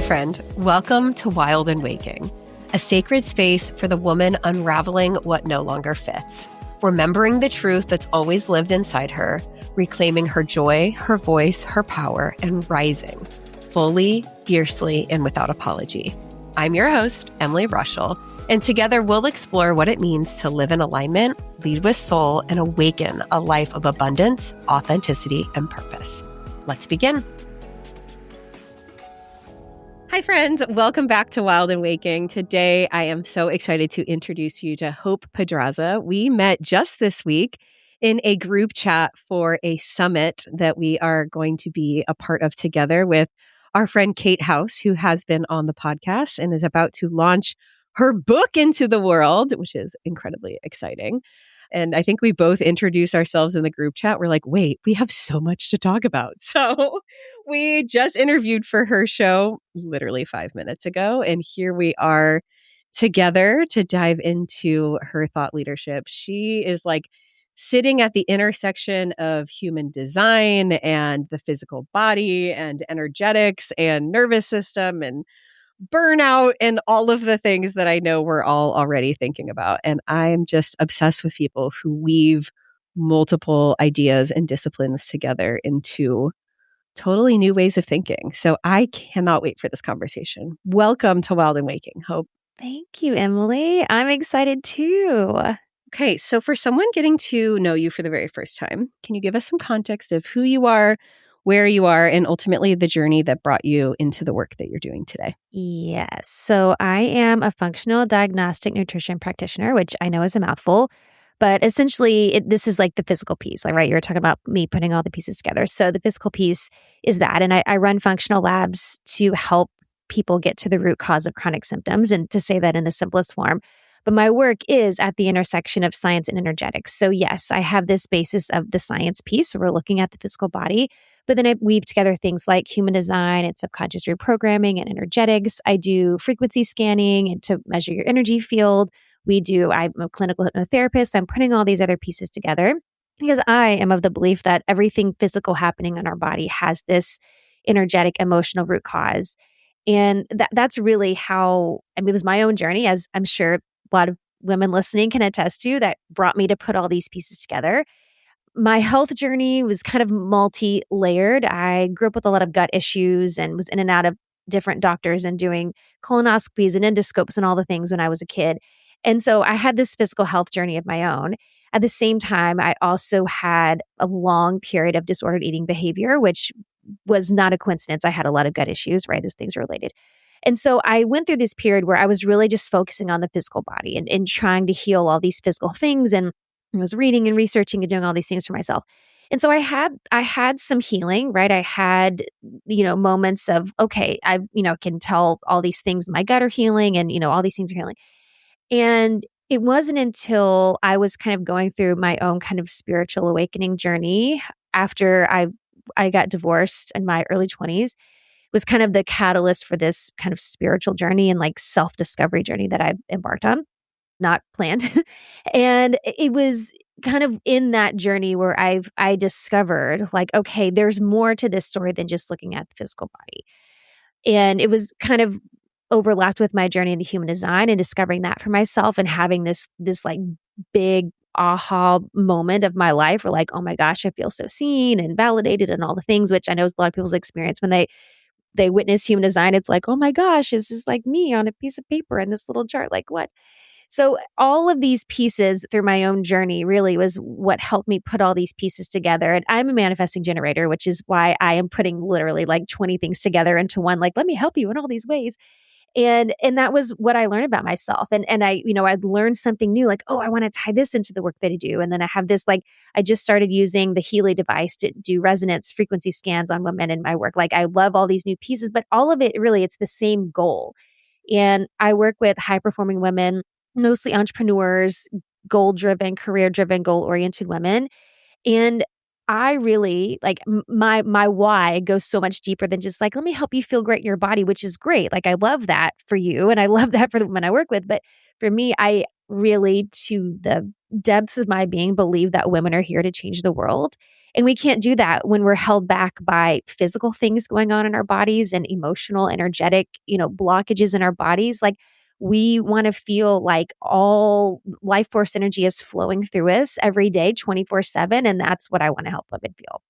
friend. Welcome to Wild and Waking, a sacred space for the woman unraveling what no longer fits, remembering the truth that's always lived inside her, reclaiming her joy, her voice, her power, and rising fully, fiercely, and without apology. I'm your host, Emily Rushell, and together we'll explore what it means to live in alignment, lead with soul, and awaken a life of abundance, authenticity, and purpose. Let's begin. Hi, friends. Welcome back to Wild and Waking. Today, I am so excited to introduce you to Hope Pedraza. We met just this week in a group chat for a summit that we are going to be a part of together with our friend Kate House, who has been on the podcast and is about to launch her book into the world, which is incredibly exciting. And I think we both introduced ourselves in the group chat. We're like, wait, we have so much to talk about. So we just interviewed for her show literally 5 minutes ago. And here we are together to dive into her thought leadership. She is like sitting at the intersection of human design and the physical body and energetics and nervous system and burnout and all of the things that I know we're all already thinking about. And I'm just obsessed with people who weave multiple ideas and disciplines together into totally new ways of thinking. So I cannot wait for this conversation. Welcome to Wild and Waking, Hope. Thank you, Emily. I'm excited too. Okay, so for someone getting to know you for the very first time, can you give us some context of who you are, where you are, and ultimately the journey that brought you into the work that you're doing today? Yes. So I am a functional diagnostic nutrition practitioner, which I know is a mouthful, but essentially this is like the physical piece, like, right? You were talking about me putting all the pieces together. So the physical piece is that. And I run functional labs to help people get to the root cause of chronic symptoms, and to say that in the simplest form. But my work is at the intersection of science and energetics. So yes, I have this basis of the science piece. So we're looking at the physical body, but then I weave together things like human design and subconscious reprogramming and energetics. I do frequency scanning and to measure your energy field. I'm a clinical hypnotherapist. So I'm putting all these other pieces together because I am of the belief that everything physical happening in our body has this energetic, emotional root cause. And that's really how, it was my own journey, as I'm sure a lot of women listening can attest to, that brought me to put all these pieces together. My health journey was kind of multi-layered. I grew up with a lot of gut issues and was in and out of different doctors and doing colonoscopies and endoscopes and all the things when I was a kid. And so I had this physical health journey of my own. At the same time, I also had a long period of disordered eating behavior, which was not a coincidence. I had a lot of gut issues, right? Those things are related. And so I went through this period where I was really just focusing on the physical body and trying to heal all these physical things. And I was reading and researching and doing all these things for myself. And so I had some healing, right? I had, moments of, okay, I, can tell all these things in my gut are healing and, all these things are healing. And it wasn't until I was kind of going through my own kind of spiritual awakening journey after I got divorced in my early 20s, was kind of the catalyst for this kind of spiritual journey and like self-discovery journey that I embarked on, not planned. And it was kind of in that journey where I discovered like, okay, there's more to this story than just looking at the physical body. And it was kind of overlapped with my journey into human design and discovering that for myself and having this like big aha moment of my life where like, oh my gosh, I feel so seen and validated and all the things, which I know is a lot of people's experience when they witness human design. It's like, oh my gosh, this is like me on a piece of paper in this little chart. Like what? So all of these pieces through my own journey really was what helped me put all these pieces together. And I'm a manifesting generator, which is why I am putting literally like 20 things together into one, like, let me help you in all these ways. And that was what I learned about myself. And I'd learned something new, like, oh, I want to tie this into the work that I do. And then I have this, like, I just started using the Healy device to do resonance frequency scans on women in my work. Like, I love all these new pieces, but all of it really, it's the same goal. And I work with high performing women, mostly entrepreneurs, goal driven, career driven, goal oriented women. And I really like my why goes so much deeper than just like, let me help you feel great in your body, which is great. Like, I love that for you. And I love that for the women I work with. But for me, I really, to the depths of my being, believe that women are here to change the world. And we can't do that when we're held back by physical things going on in our bodies and emotional, energetic, blockages in our bodies. Like, we want to feel like all life force energy is flowing through us every day, 24/7. And that's what I want to help women feel.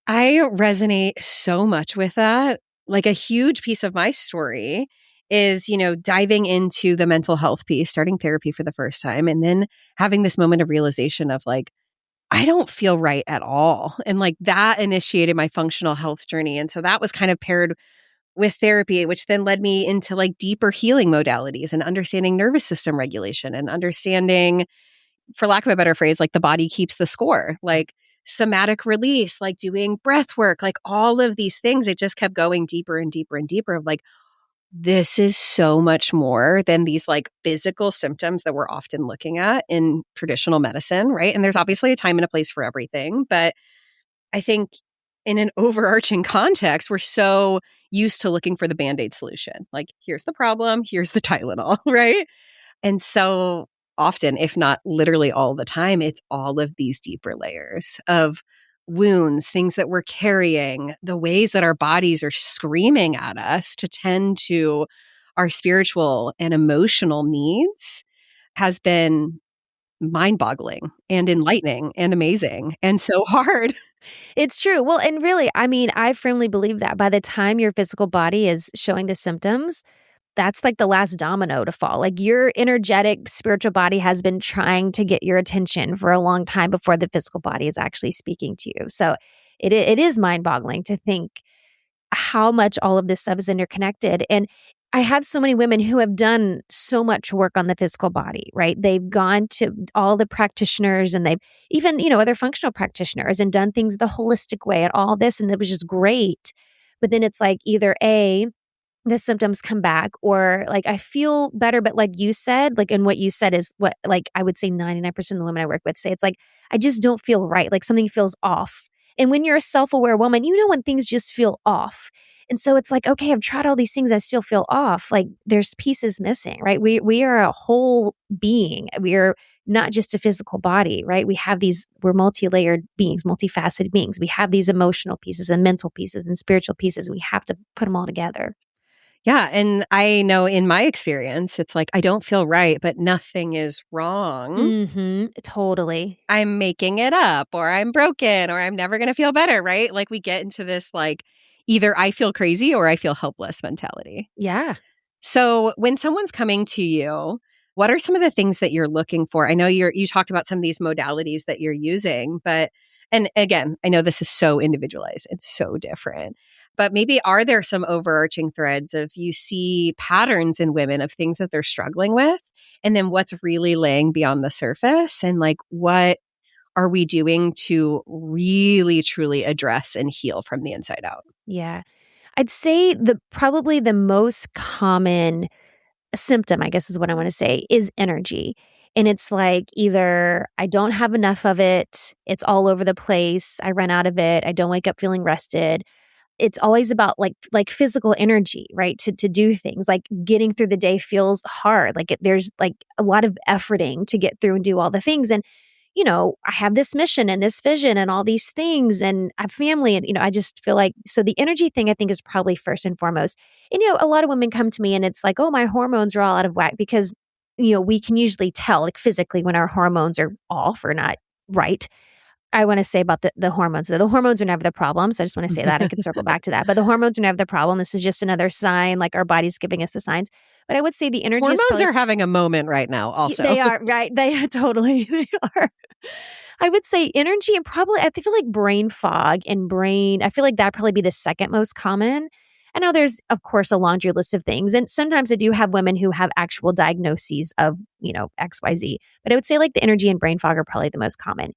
I resonate so much with that. Like a huge piece of my story is, diving into the mental health piece, starting therapy for the first time, and then having this moment of realization of like, I don't feel right at all. And like that initiated my functional health journey. And so that was kind of paired with therapy, which then led me into like deeper healing modalities and understanding nervous system regulation and understanding, for lack of a better phrase, like the body keeps the score, like somatic release, like doing breath work, like all of these things. It just kept going deeper and deeper and deeper of like, this is so much more than these like physical symptoms that we're often looking at in traditional medicine, right? And there's obviously a time and a place for everything. But I think in an overarching context, we're so used to looking for the Band-Aid solution. Like, here's the problem, here's the Tylenol, right? And so often, if not literally all the time, it's all of these deeper layers of wounds, things that we're carrying, the ways that our bodies are screaming at us to tend to our spiritual and emotional needs has been mind-boggling and enlightening and amazing and so hard. It's true. Well, and really, I mean, I firmly believe that by the time your physical body is showing the symptoms, that's like the last domino to fall. Like, your energetic spiritual body has been trying to get your attention for a long time before the physical body is actually speaking to you. So it is mind boggling to think how much all of this stuff is interconnected. And I have so many women who have done so much work on the physical body, right? They've gone to all the practitioners and they've even, other functional practitioners and done things the holistic way and all this. And it was just great. But then it's like either the symptoms come back, or like I feel better, but like you said, like, and what you said is what, like, I would say 99% of the women I work with say it's like, I just don't feel right. Like, something feels off. And when you're a self-aware woman, when things just feel off. And so it's like, okay, I've tried all these things, I still feel off. Like, there's pieces missing, right? We are a whole being. We are not just a physical body, right? We're multi-layered beings, multifaceted beings. We have these emotional pieces and mental pieces and spiritual pieces, and we have to put them all together. Yeah. And I know in my experience, it's like, I don't feel right, but nothing is wrong. Mm-hmm. Totally. I'm making it up, or I'm broken, or I'm never going to feel better, right? Like, we get into this, like, either I feel crazy or I feel helpless mentality. Yeah. So when someone's coming to you, what are some of the things that you're looking for? I know you talked about some of these modalities that you're using, but, and again, I know this is so individualized. It's so different. But maybe are there some overarching threads of you see patterns in women of things that they're struggling with, and then what's really laying beyond the surface, and like what are we doing to really truly address and heal from the inside out? Yeah. I'd say probably the most common symptom, I guess is what I want to say, is energy. And it's like either I don't have enough of it, it's all over the place, I run out of it, I don't wake up feeling rested. It's always about like physical energy, right? To do things like getting through the day feels hard. Like there's like a lot of efforting to get through and do all the things. And I have this mission and this vision and all these things, and I have family, and I just feel like, so the energy thing I think is probably first and foremost. And a lot of women come to me and it's like, oh, my hormones are all out of whack, because we can usually tell like physically when our hormones are off or not right. I want to say about the hormones. So the hormones are never the problem. So I just want to say that. I can circle back to that. But the hormones are never the problem. This is just another sign, like our body's giving us the signs. But I would say the energy hormones are having a moment right now also. They are, right? They are totally, they are. I would say energy, and probably, I feel like brain fog and I feel like that'd probably be the second most common. I know there's, of course, a laundry list of things. And sometimes I do have women who have actual diagnoses of, XYZ. But I would say like the energy and brain fog are probably the most common.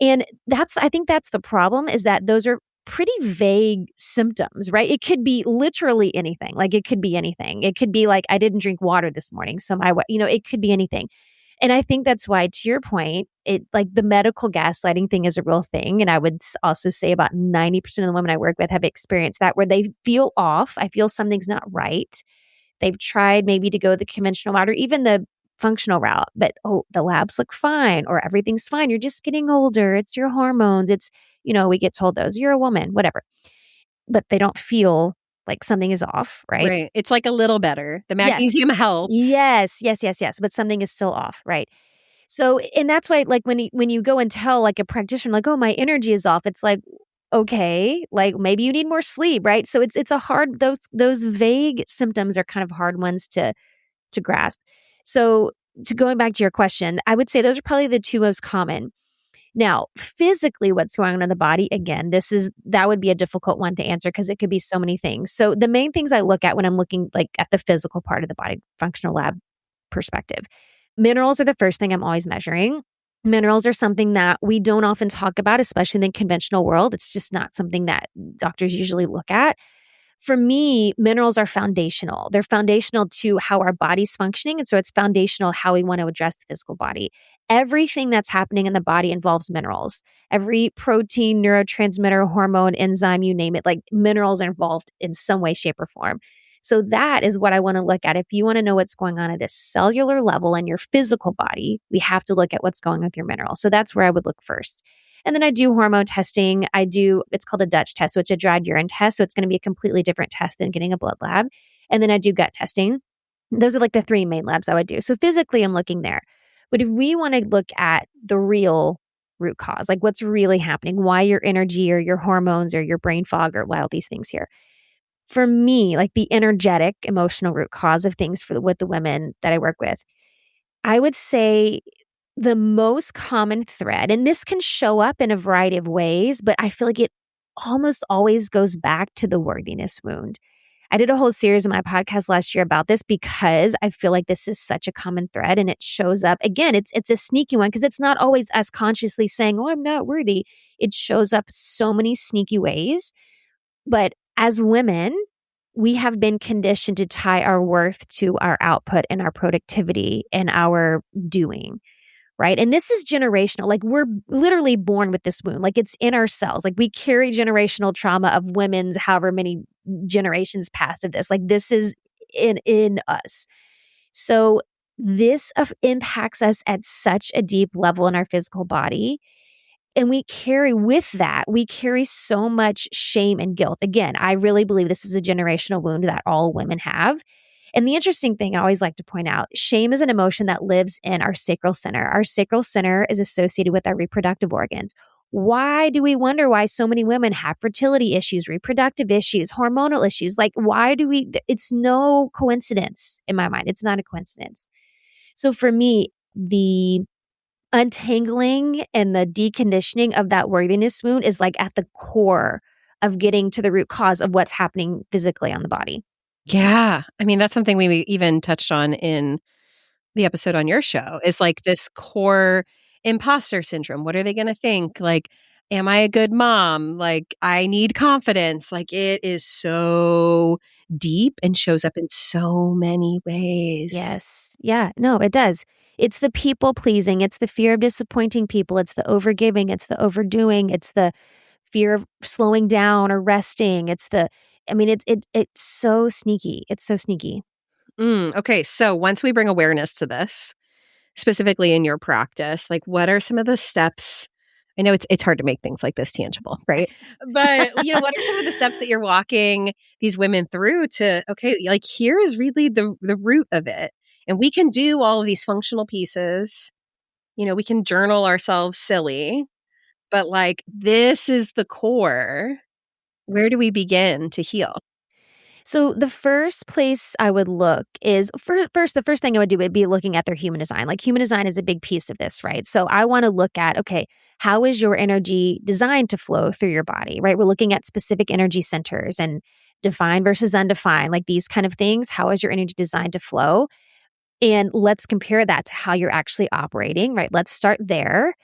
And I think that's the problem, is that those are pretty vague symptoms, right? It could be literally anything. Like, it could be anything. It could be like, I didn't drink water this morning. So it could be anything. And I think that's why, to your point, it like the medical gaslighting thing is a real thing. And I would also say about 90% of the women I work with have experienced that where they feel off. I feel something's not right. They've tried maybe to go the conventional route or even the functional route, but the labs look fine or everything's fine. You're just getting older. It's your hormones. It's, we get told those, you're a woman, whatever. But they don't feel like something is off, right? Right. It's like a little better. The Yes. magnesium helped. Yes. But something is still off, right? So, and that's why, like, when you go and tell like a practitioner, like, oh, my energy is off, it's like, okay, like maybe you need more sleep, right? So it's a hard, those vague symptoms are kind of hard ones to grasp. So to going back to your question, I would say those are probably the two most common. Now, physically, what's going on in the body, again, that would be a difficult one to answer because it could be so many things. So the main things I look at when I'm looking like at the physical part of the body, functional lab perspective, minerals are the first thing I'm always measuring. Minerals are something that we don't often talk about, especially in the conventional world. It's just not something that doctors usually look at. For me, minerals are foundational. They're foundational to how our body's functioning. And so it's foundational how we want to address the physical body. Everything that's happening in the body involves minerals. Every protein, neurotransmitter, hormone, enzyme, you name it, like minerals are involved in some way, shape, or form. So that is what I want to look at. If you want to know what's going on at a cellular level in your physical body, we have to look at what's going on with your minerals. So that's where I would look first. And then I do hormone testing. It's called a Dutch test. So it's a dried urine test. So it's going to be a completely different test than getting a blood lab. And then I do gut testing. Those are like the three main labs I would do. So physically, I'm looking there. But if we want to look at the real root cause, like what's really happening, why your energy or your hormones or your brain fog or all these things here. For me, like the energetic, emotional root cause of things with the women that I work with, I would say the most common thread, and this can show up in a variety of ways, but I feel like it almost always goes back to the worthiness wound. I did a whole series of my podcast last year about this because I feel like this is such a common thread and it shows up. Again, it's a sneaky one because it's not always us consciously saying, oh, I'm not worthy. It shows up so many sneaky ways. But as women, we have been conditioned to tie our worth to our output and our productivity and our doing. Right. And this is generational. Like we're literally born with this wound. Like it's in our cells. Like we carry generational trauma of women's however many generations past of this. Like this is in us. So this impacts us at such a deep level in our physical body. And we carry so much shame and guilt. Again, I really believe this is a generational wound that all women have. And the interesting thing I always like to point out, shame is an emotion that lives in our sacral center. Our sacral center is associated with our reproductive organs. Why do we wonder why so many women have fertility issues, reproductive issues, hormonal issues? Like, it's no coincidence in my mind. It's not a coincidence. So for me, the untangling and the deconditioning of that worthiness wound is like at the core of getting to the root cause of what's happening physically on the body. Yeah. I mean, that's something we even touched on in the episode on your show is like this core imposter syndrome. What are they going to think? Like, am I a good mom? Like, I need confidence. Like, it is so deep and shows up in so many ways. Yes. Yeah. No, it does. It's the people pleasing. It's the fear of disappointing people. It's the overgiving. It's the overdoing. It's the fear of slowing down or resting. It's so sneaky. It's so sneaky. Okay. So once we bring awareness to this, specifically in your practice, like what are some of the steps? I know it's hard to make things like this tangible, right? But, what are some of the steps that you're walking these women through to, okay, like here is really the root of it. And we can do all of these functional pieces. We can journal ourselves silly, but like this is the core. Where do we begin to heal? So the first place I would look is the first thing I would do would be looking at their human design. Like human design is a big piece of this, right? So I want to look at, okay, how is your energy designed to flow through your body, right? We're looking at specific energy centers and defined versus undefined, like these kind of things. How is your energy designed to flow? And let's compare that to how you're actually operating, right? Let's start there.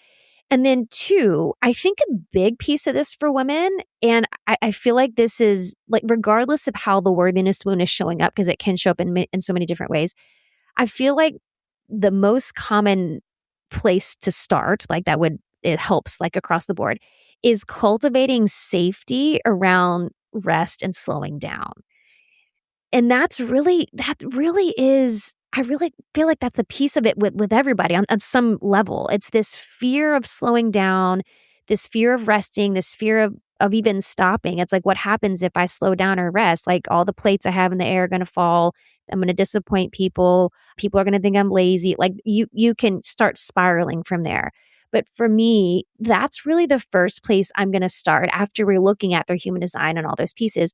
And then two, I think a big piece of this for women, and I feel like this is like, regardless of how the worthiness wound is showing up, because it can show up in so many different ways, I feel like the most common place to start, like it helps like across the board, is cultivating safety around rest and slowing down. And that really is, I really feel like that's a piece of it with everybody on some level. It's this fear of slowing down, this fear of resting, this fear of even stopping. It's like, what happens if I slow down or rest? Like all the plates I have in the air are going to fall. I'm going to disappoint people. People are going to think I'm lazy. Like you can start spiraling from there. But for me, that's really the first place I'm going to start after we're looking at their human design and all those pieces.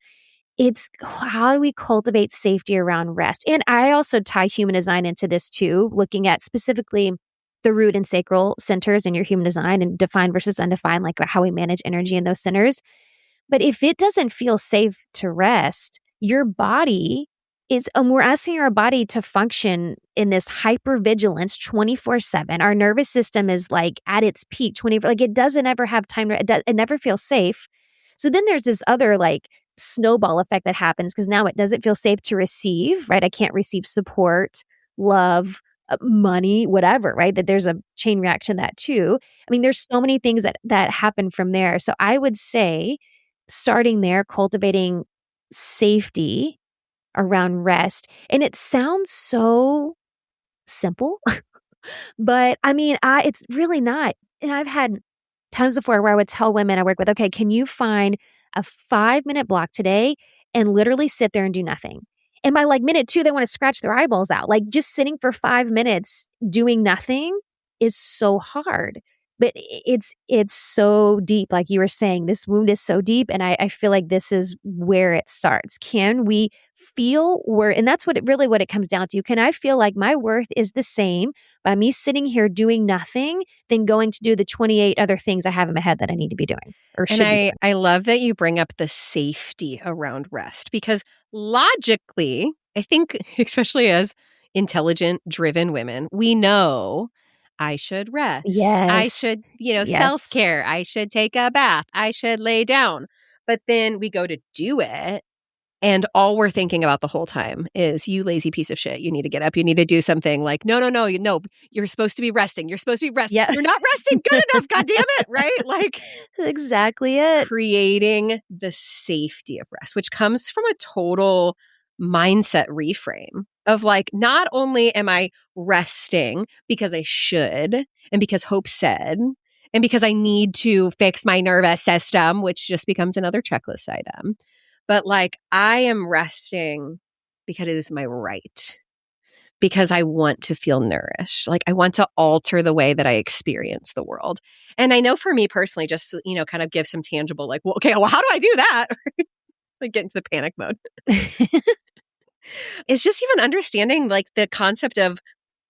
It's how do we cultivate safety around rest? And I also tie human design into this too, looking at specifically the root and sacral centers in your human design and defined versus undefined, like how we manage energy in those centers. But if it doesn't feel safe to rest, your body is, we're asking our body to function in this hypervigilance 24/7. Our nervous system is like at its peak 24, like it doesn't ever have time to, it never feels safe. So then there's this other like snowball effect that happens because now it doesn't feel safe to receive, right? I can't receive support, love, money, whatever, right? That there's a chain reaction to that too. I mean, there's so many things that happen from there. So I would say starting there, cultivating safety around rest. And it sounds so simple, but I mean, it's really not. And I've had times before where I would tell women I work with, okay, can you find a 5-minute block today and literally sit there and do nothing? And by like minute 2, they want to scratch their eyeballs out. Like just sitting for 5 minutes doing nothing is so hard. But it's so deep. Like you were saying, this wound is so deep. And I feel like this is where it starts. Can we feel worth? And that's what it comes down to. Can I feel like my worth is the same by me sitting here doing nothing than going to do the 28 other things I have in my head that I need to be doing or should be doing? I love that you bring up the safety around rest because logically, I think, especially as intelligent, driven women, we know I should rest. Yes. I should, Yes. self-care. I should take a bath. I should lay down. But then we go to do it. And all we're thinking about the whole time is, you lazy piece of shit. You need to get up. You need to do something. Like, no. You're supposed to be resting. You're supposed to be resting. Yeah. You're not resting good enough. God damn it. Right? Like, exactly it. Creating the safety of rest, which comes from a total mindset reframe of like, not only am I resting because I should and because Hope said, and because I need to fix my nervous system, which just becomes another checklist item. But like, I am resting because it is my right, because I want to feel nourished. Like I want to alter the way that I experience the world. And I know for me personally, just, kind of give some tangible, like, well, okay, well, how do I do that? Like get into the panic mode. It's just even understanding like the concept of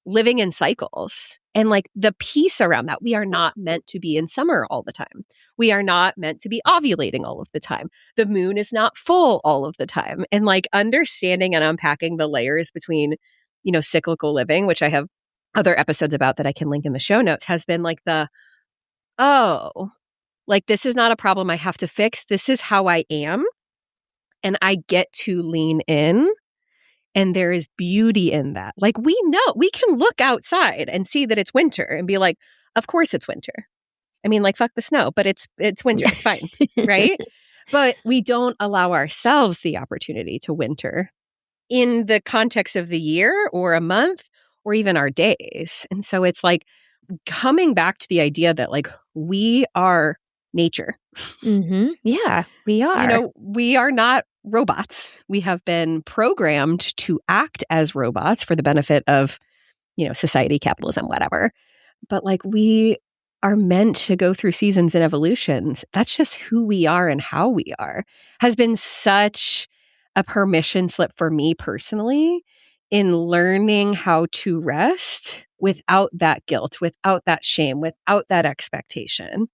living in cycles and like the piece around that. We are not meant to be in summer all the time. We are not meant to be ovulating all of the time. The moon is not full all of the time. And like understanding and unpacking the layers between, cyclical living, which I have other episodes about that I can link in the show notes, has been like like this is not a problem I have to fix. This is how I am. And I get to lean in. And there is beauty in that. Like we know, we can look outside and see that it's winter and be like, of course it's winter. I mean, like, fuck the snow, but it's winter. It's fine, right? But we don't allow ourselves the opportunity to winter in the context of the year or a month or even our days. And so it's like coming back to the idea that like we are nature. Mm-hmm. Yeah, we are. We are not robots. We have been programmed to act as robots for the benefit of, society, capitalism, whatever. But like we are meant to go through seasons and evolutions. That's just who we are and how we are. Has been such a permission slip for me personally in learning how to rest without that guilt, without that shame, without that expectation.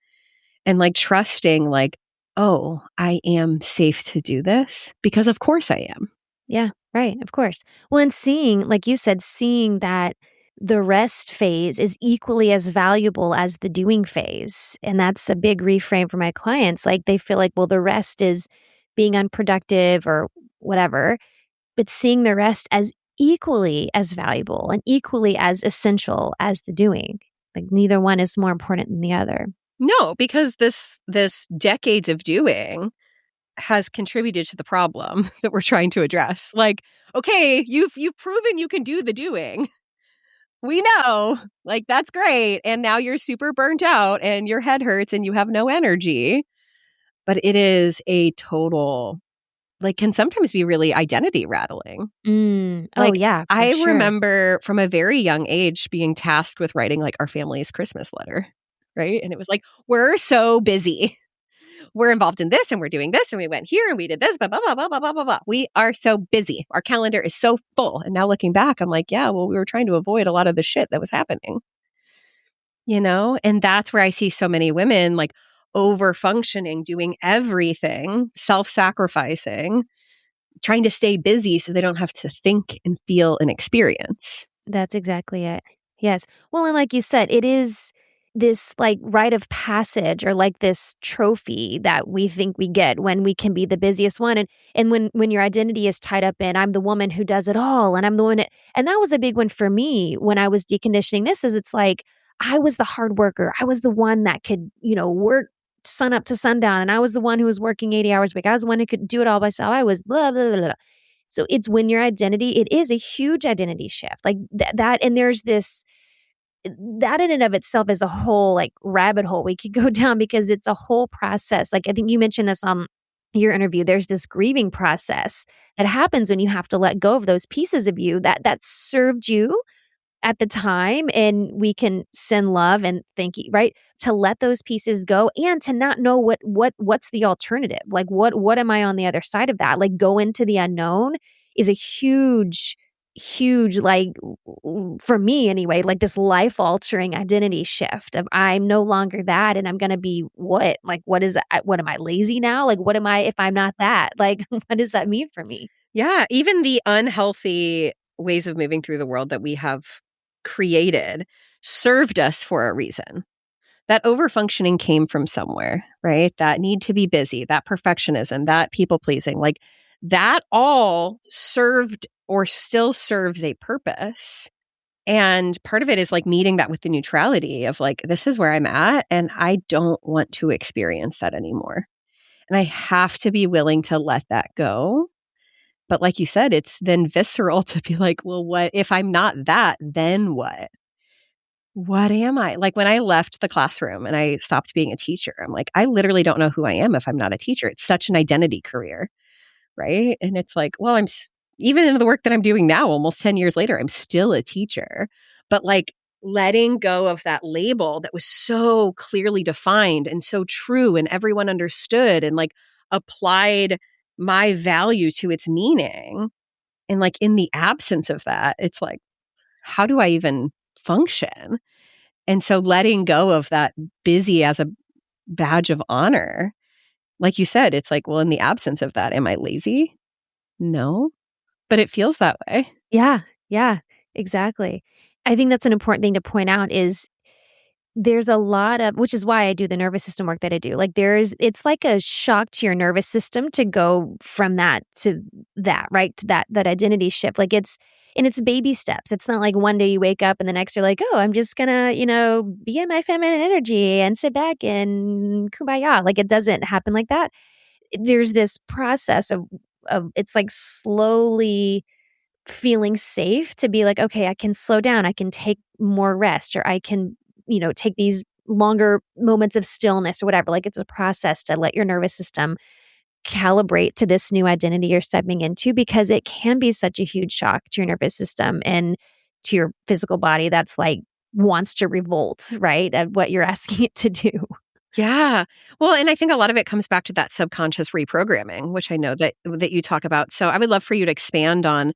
And like trusting like, oh, I am safe to do this because of course I am. Yeah, right. Of course. Well, and seeing, like you said, seeing that the rest phase is equally as valuable as the doing phase. And that's a big reframe for my clients. Like they feel like, well, the rest is being unproductive or whatever, but seeing the rest as equally as valuable and equally as essential as the doing. Like neither one is more important than the other. No, because this decades of doing has contributed to the problem that we're trying to address. Like, okay, you've proven you can do the doing. We know, like, that's great. And now you're super burnt out and your head hurts and you have no energy. But it is a total, like, can sometimes be really identity rattling. Oh, Like, yeah, for I sure. remember from a very young age being tasked with writing like our family's Christmas letter, right? And it was like, we're so busy. We're involved in this and we're doing this and we went here and we did this, blah, blah, blah, blah, blah, blah, blah, blah. We are so busy. Our calendar is so full. And now looking back, I'm like, yeah, well, we were trying to avoid a lot of the shit that was happening, you know? And that's where I see so many women like over functioning, doing everything, self-sacrificing, trying to stay busy so they don't have to think and feel and experience. That's exactly it. Yes. Well, and like you said, it is this like rite of passage or like this trophy that we think we get when we can be the busiest one. And when your identity is tied up in I'm the woman who does it all and I'm the one and that was a big one for me when I was deconditioning this is it's like I was the hard worker. I was the one that could, work sun up to sundown and I was the one who was working 80 hours a week. I was the one who could do it all myself. I was blah blah blah blah. So it's when your identity, it is a huge identity shift. Like that and there's this that in and of itself is a whole like rabbit hole we could go down because it's a whole process. Like I think you mentioned this on your interview. There's this grieving process that happens when you have to let go of those pieces of you that served you at the time, and we can send love and thank you, right? To let those pieces go and to not know what's the alternative. Like what am I on the other side of that? Like go into the unknown is a huge like for me anyway, like this life altering identity shift of I'm no longer that and I'm going to be what? Like what am I lazy now? Like what am I if I'm not that? Like what does that mean for me? Yeah, even the unhealthy ways of moving through the world that we have created served us for a reason. That overfunctioning came from somewhere, right? That need to be busy, that perfectionism, that people pleasing, like that all served or still serves a purpose. And part of it is like meeting that with the neutrality of like, this is where I'm at and I don't want to experience that anymore. And I have to be willing to let that go. But like you said, it's then visceral to be like, well, what if I'm not that, then what? What am I? Like when I left the classroom and I stopped being a teacher, I'm like, I literally don't know who I am if I'm not a teacher. It's such an identity career, right? And it's like, well, even in the work that I'm doing now, almost 10 years later, I'm still a teacher. But like letting go of that label that was so clearly defined and so true and everyone understood and like applied my value to its meaning. And like in the absence of that, it's like, how do I even function? And so letting go of that busy as a badge of honor, like you said, it's like, well, in the absence of that, am I lazy? No, but it feels that way. Yeah, yeah, exactly. I think that's an important thing to point out is there's a lot of, which is why I do the nervous system work that I do. Like it's like a shock to your nervous system to go from that to that, right? To that identity shift. Like and it's baby steps. It's not like one day you wake up and the next you're like, oh, I'm just gonna, be in my feminine energy and sit back and kumbaya. Like it doesn't happen like that. There's this process of it's like slowly feeling safe to be like, okay, I can slow down. I can take more rest or I can take these longer moments of stillness or whatever. Like it's a process to let your nervous system calibrate to this new identity you're stepping into because it can be such a huge shock to your nervous system and to your physical body that's like wants to revolt, right? At what you're asking it to do. Yeah. Well, and I think a lot of it comes back to that subconscious reprogramming, which I know that you talk about. So I would love for you to expand on,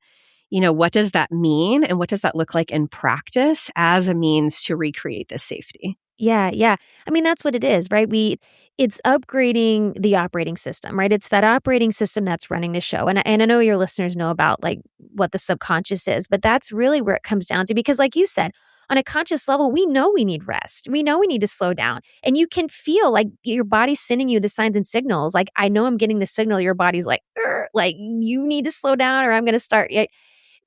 what does that mean and what does that look like in practice as a means to recreate this safety? Yeah, yeah. I mean, that's what it is, right? It's upgrading the operating system, right? It's that operating system that's running the show. And I know your listeners know about like what the subconscious is, but that's really where it comes down to because like you said, on a conscious level, we know we need rest. We know we need to slow down. And you can feel like your body's sending you the signs and signals. Like, I know I'm getting the signal. Your body's like you need to slow down or I'm going to start.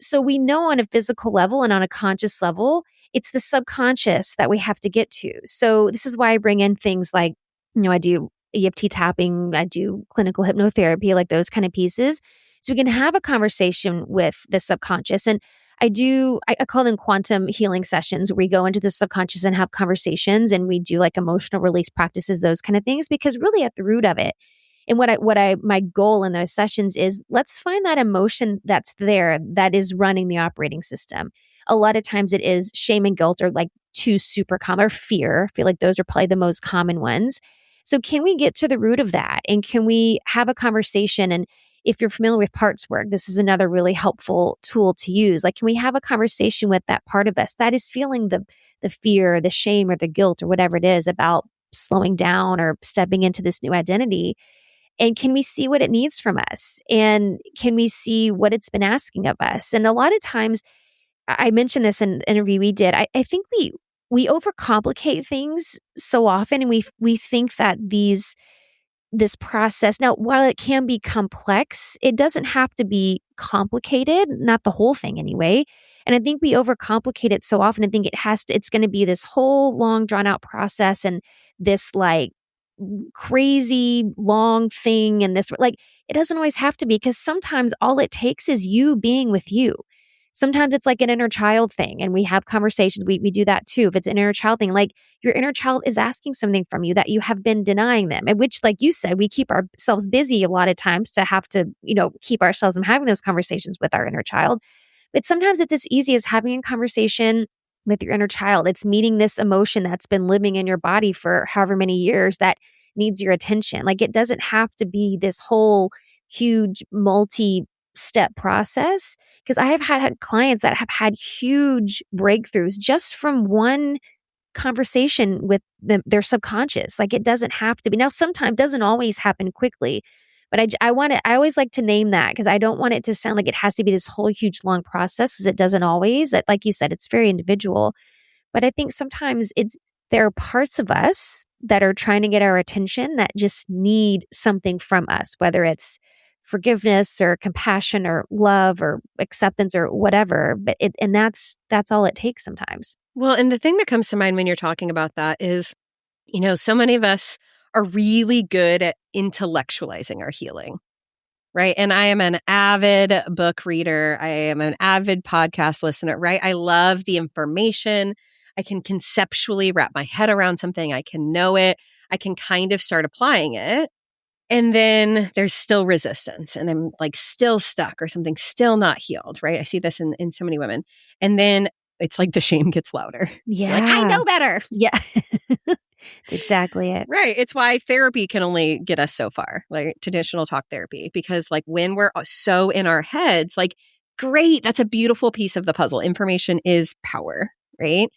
So we know on a physical level and on a conscious level, it's the subconscious that we have to get to. So this is why I bring in things like, I do EFT tapping, I do clinical hypnotherapy, like those kind of pieces. So we can have a conversation with the subconscious. And I call them quantum healing sessions where we go into the subconscious and have conversations, and we do like emotional release practices, those kind of things, because really at the root of it, and my goal in those sessions is, let's find that emotion that's there that is running the operating system. A lot of times it is shame and guilt, or like two super common, or fear. I feel like those are probably the most common ones. So can we get to the root of that? And can we have a conversation? And if you're familiar with parts work, this is another really helpful tool to use. Like, can we have a conversation with that part of us that is feeling the fear, the shame, or the guilt, or whatever it is about slowing down or stepping into this new identity? And can we see what it needs from us? And can we see what it's been asking of us? And a lot of times, I mentioned this in the interview we did, I think we overcomplicate things so often, and we think that this process, now, while it can be complex, it doesn't have to be complicated, not the whole thing anyway. And I think we overcomplicate it so often and think it's going to be this whole long drawn out process and this like crazy long thing. And this, like, it doesn't always have to be, because sometimes all it takes is you being with you. Sometimes it's like an inner child thing, and we have conversations. We do that too. If it's an inner child thing, like your inner child is asking something from you that you have been denying them, and which, like you said, we keep ourselves busy a lot of times to have to, keep ourselves from having those conversations with our inner child. But sometimes it's as easy as having a conversation with your inner child. It's meeting this emotion that's been living in your body for however many years that needs your attention. Like, it doesn't have to be this whole huge multi-step process, because I have had clients that have had huge breakthroughs just from one conversation with their subconscious. Like, it doesn't have to be. Now, sometimes it doesn't always happen quickly, but I always like to name that, because I don't want it to sound like it has to be this whole huge long process, because it doesn't always. Like you said, it's very individual. But I think sometimes there are parts of us that are trying to get our attention that just need something from us, whether it's forgiveness or compassion or love or acceptance or whatever. But that's all it takes sometimes. Well, and the thing that comes to mind when you're talking about that is, so many of us are really good at intellectualizing our healing, right? And I am an avid book reader. I am an avid podcast listener, right? I love the information. I can conceptually wrap my head around something. I can know it. I can kind of start applying it. And then there's still resistance, and I'm like still stuck, or something still not healed, right? I see this in so many women. And then it's like the shame gets louder. Yeah. You're like, I know better. Yeah. That's exactly it. Right. It's why therapy can only get us so far, like traditional talk therapy, because like when we're so in our heads, like, great, that's a beautiful piece of the puzzle. Information is power, right?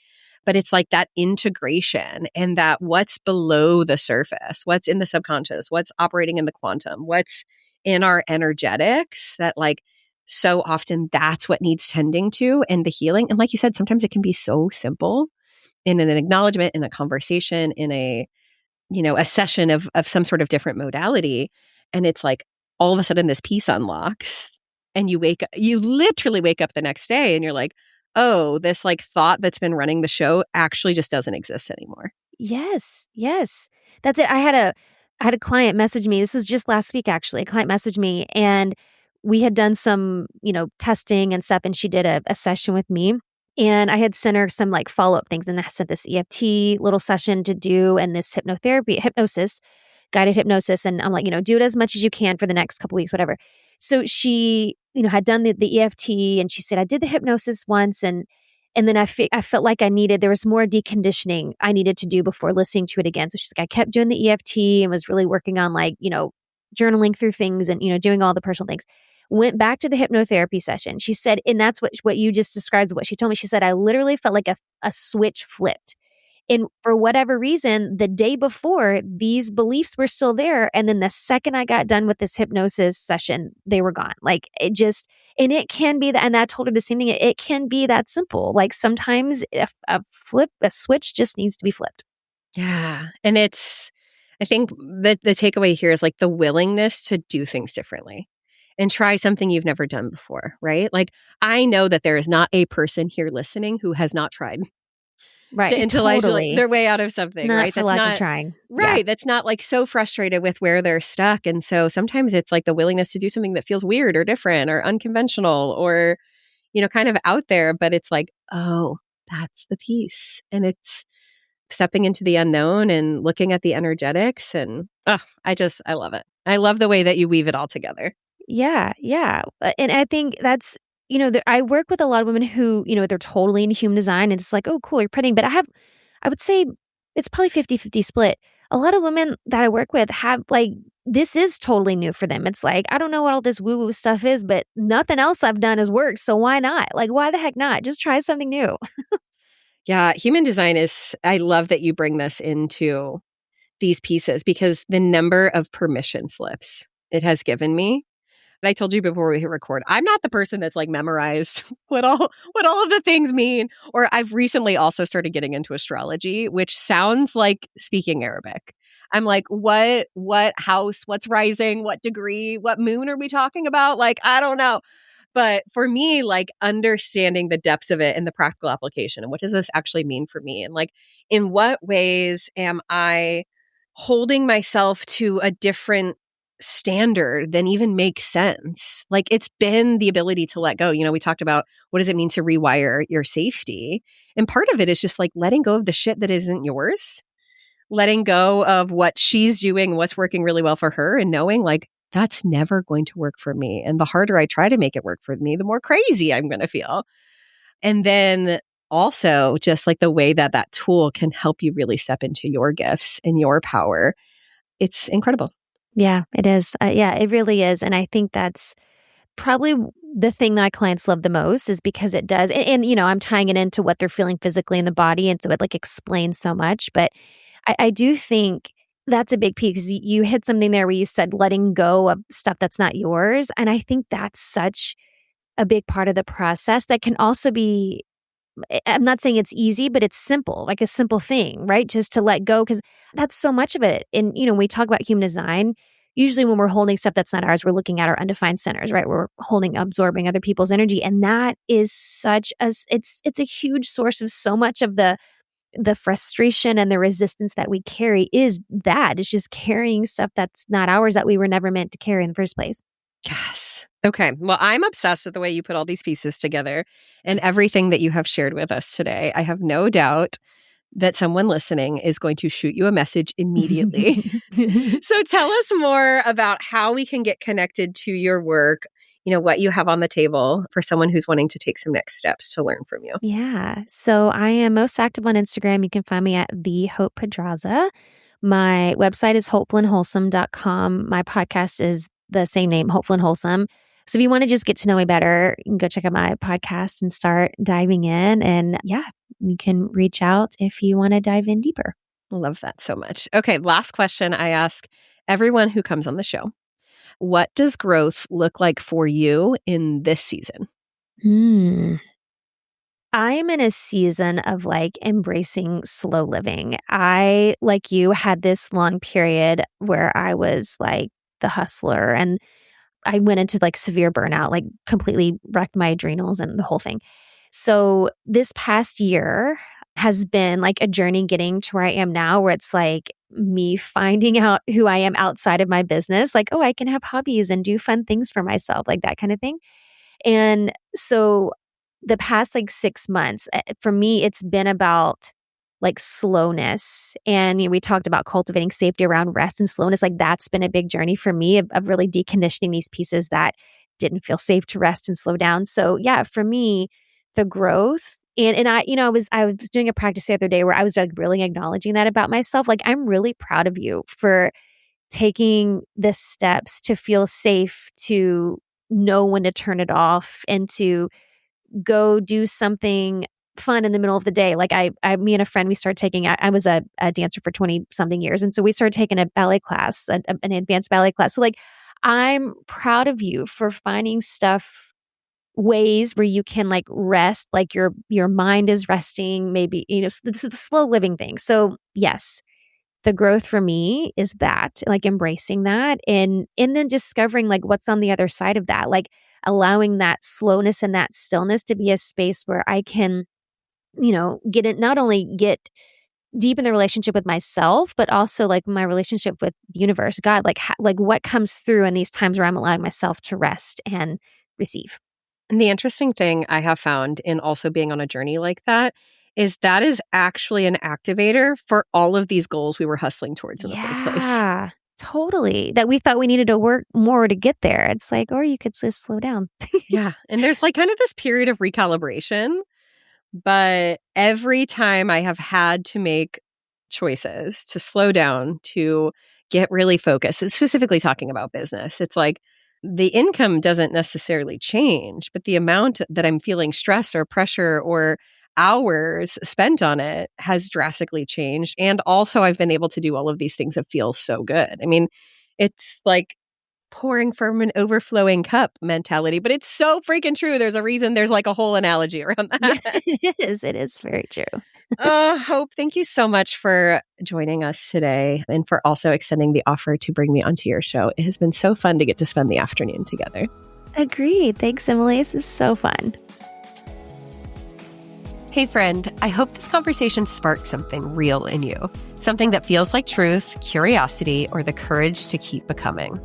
But it's like that integration and that what's below the surface, what's in the subconscious, what's operating in the quantum, what's in our energetics, that like so often that's what needs tending to, and the healing. And like you said, sometimes it can be so simple in an acknowledgement, in a conversation, in a session of some sort of different modality. And it's like all of a sudden this piece unlocks, and you literally wake up the next day and you're like, oh, this like thought that's been running the show actually just doesn't exist anymore. Yes. Yes. That's it. I had a client message me. This was just last week, actually. A client messaged me, and we had done some, testing and stuff, and she did a session with me. And I had sent her some like follow-up things, and I sent this EFT little session to do, and this guided hypnosis. And I'm like, do it as much as you can for the next couple weeks, whatever. So she, had done the EFT, and she said, I did the hypnosis once, and then I felt like there was more deconditioning I needed to do before listening to it again. So she's like, I kept doing the EFT and was really working on like, journaling through things and, doing all the personal things. Went back to the hypnotherapy session. She said, and that's what you just described, what she told me. She said, I literally felt like a switch flipped. And for whatever reason, the day before, these beliefs were still there. And then the second I got done with this hypnosis session, they were gone. Like, it just, and it can be that, and I told her the same thing. It can be that simple. Like, sometimes a switch just needs to be flipped. Yeah. And I think that the takeaway here is like the willingness to do things differently. and try something you've never done before, right? Like, I know that there is not a person here listening who has not tried to Right. intellectualize Totally. their way out of something, Not right? for lack of trying. Yeah. Right. That's not like so frustrated with where they're stuck. And so sometimes it's like the willingness to do something that feels weird or different or unconventional or, kind of out there. But it's like, oh, that's the piece. And it's stepping into the unknown and looking at the energetics. And I love it. I love the way that you weave it all together. Yeah, yeah. And I think that's, I work with a lot of women who, they're totally into human design and it's like, oh, cool, you're printing. But I would say it's probably 50-50 split. A lot of women that I work with have like, this is totally new for them. It's like, I don't know what all this woo woo stuff is, but nothing else I've done has worked. So why not? Like, why the heck not? Just try something new. Yeah. Human design I love that you bring this into these pieces because the number of permission slips it has given me. I told you before we hit record, I'm not the person that's like memorized what all of the things mean. Or I've recently also started getting into astrology, which sounds like speaking Arabic. I'm like, what house, what's rising, what degree, what moon are we talking about? Like, I don't know. But for me, like understanding the depths of it and the practical application and what does this actually mean for me? And like, in what ways am I holding myself to a different standard than even makes sense? Like, it's been the ability to let go. We talked about what does it mean to rewire your safety? And part of it is just like letting go of the shit that isn't yours, letting go of what she's doing, what's working really well for her, and knowing like that's never going to work for me. And the harder I try to make it work for me, the more crazy I'm going to feel. And then also just like the way that that tool can help you really step into your gifts and your power. It's incredible. Yeah, it is. Yeah, it really is. And I think that's probably the thing that my clients love the most is because it does. And I'm tying it into what they're feeling physically in the body. And so it like explains so much. But I do think that's a big piece because you hit something there where you said letting go of stuff that's not yours. And I think that's such a big part of the process that can also be, I'm not saying it's easy, but it's simple, like a simple thing, right? Just to let go, because that's so much of it. And, when we talk about human design, usually when we're holding stuff that's not ours, we're looking at our undefined centers, right? We're absorbing other people's energy. And that is it's a huge source of so much of the frustration and the resistance that we carry is that. It's just carrying stuff that's not ours that we were never meant to carry in the first place. Yes. Okay. Well, I'm obsessed with the way you put all these pieces together and everything that you have shared with us today. I have no doubt that someone listening is going to shoot you a message immediately. So tell us more about how we can get connected to your work, what you have on the table for someone who's wanting to take some next steps to learn from you. Yeah. So I am most active on Instagram. You can find me at the Hope Pedraza. My website is hopefulandwholesome.com. My podcast is the same name, Hopeful and Wholesome. So if you want to just get to know me better, you can go check out my podcast and start diving in. And yeah, you can reach out if you want to dive in deeper. Love that so much. Okay, last question I ask everyone who comes on the show. What does growth look like for you in this season? I'm in a season of like embracing slow living. I, like you, had this long period where I was like the hustler and I went into like severe burnout, like completely wrecked my adrenals and the whole thing. So this past year has been like a journey getting to where I am now, where it's like me finding out who I am outside of my business. Like, oh, I can have hobbies and do fun things for myself, like that kind of thing. And so the past like 6 months, for me, it's been about like slowness. And we talked about cultivating safety around rest and slowness. Like that's been a big journey for me of really deconditioning these pieces that didn't feel safe to rest and slow down. So yeah, for me, the growth and I was doing a practice the other day where I was like really acknowledging that about myself. Like I'm really proud of you for taking the steps to feel safe, to know when to turn it off and to go do something fun in the middle of the day. Like me and a friend, we started taking, I was a dancer for 20 something years. And so we started taking a ballet class, an advanced ballet class. So like, I'm proud of you for finding ways where you can like rest, like your mind is resting, maybe, the slow living thing. So yes, the growth for me is that, like embracing that and then discovering like what's on the other side of that, like allowing that slowness and that stillness to be a space where I can, get it, not only get deep in the relationship with myself, but also like my relationship with the universe, God, like what comes through in these times where I'm allowing myself to rest and receive. And the interesting thing I have found in also being on a journey like that is actually an activator for all of these goals we were hustling towards in the first place. Yeah, totally. That we thought we needed to work more to get there. It's like, or you could just slow down. Yeah. And there's like kind of this period of recalibration. But every time I have had to make choices to slow down, to get really focused, specifically talking about business, it's like the income doesn't necessarily change, but the amount that I'm feeling stress or pressure or hours spent on it has drastically changed. And also, I've been able to do all of these things that feel so good. I mean, it's like pouring from an overflowing cup mentality, but it's so freaking true. There's a reason there's like a whole analogy around that. Yeah, it is. It is very true. Hope, thank you so much for joining us today and for also extending the offer to bring me onto your show. It has been so fun to get to spend the afternoon together. Agreed. Thanks, Emily. This is so fun. Hey friend, I hope this conversation sparked something real in you, something that feels like truth, curiosity, or the courage to keep becoming.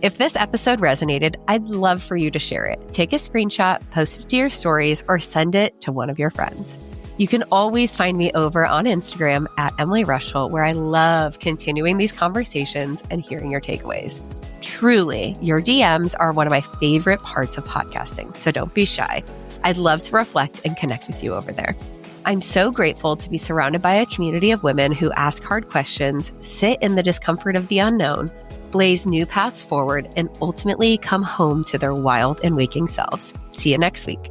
If this episode resonated, I'd love for you to share it. Take a screenshot, post it to your stories, or send it to one of your friends. You can always find me over on Instagram at Emily Rushel, where I love continuing these conversations and hearing your takeaways. Truly, your DMs are one of my favorite parts of podcasting, so don't be shy. I'd love to reflect and connect with you over there. I'm so grateful to be surrounded by a community of women who ask hard questions, sit in the discomfort of the unknown, blaze new paths forward, and ultimately come home to their wild and waking selves. See you next week.